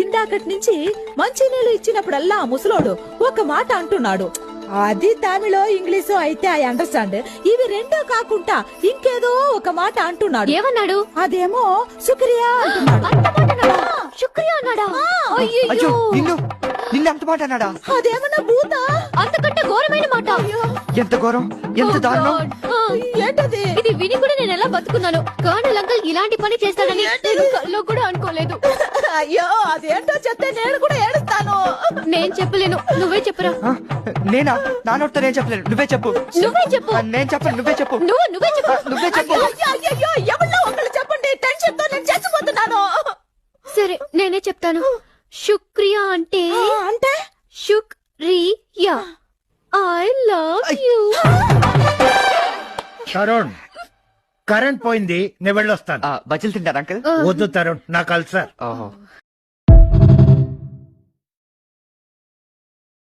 ఇందాకటి నుంచి మంచినీళ్ళు ఇచ్చినప్పుడల్లా ఆ ముసలోడు ఒక మాట అంటున్నాడు. అది తమిళో ఇంగ్లీషో అయితే ఐ అండర్స్టాండ్. ఇవి రెండో కాకుండా ఇంకేదో ఒక మాట అంటున్నాడు. ఏమన్నాడు? అదేమో శుక్రియా అంటున్నాడు. శుక్రియా అన్నాడా? అయ్యో నిన్న అంత మాట అన్నాడా? అదేమన్నా భూత? అంతకంటే ఘోరమైన మాట. ఎంత ఘోరం, ఎంత దారుణం. ఏంటది? ఇది విని కూడా నేను ఎలా బతుకున్నాను. కర్నల్ అంకుల్ ఇలాంటి పని చేస్తాడని నేను కల్లో కూడా అనుకోలేదు. అయ్యో అదేంటో చెప్తే నేను కూడా ఏడుస్తాను. నేను చెప్పలేను, నువ్వే చెప్పురా. నేనా? నా నోటితో నేను చెప్పలేను, నువ్వే చెప్పు. నువ్వే చెప్పు. నేను చెప్పను, నువ్వే చెప్పు. నువ్వే చెప్పు. నువ్వే చెప్పు. అయ్యో ఎవరిలో ఒకళ్ళు చెప్పండి, టెన్షన్ తో నేను చచ్చిపోతున్నాను. సరే నేనే చెప్తాను. శుక్రియా అంటే అంటే శుక్రియా. I love you. Tarun, current పోయింది, నేను వెళ్ళొస్తాను. బజ్జీలు తింటారా అంకుల్? వద్దు తరుణ్, నాకు అల్సర్. ఓహో.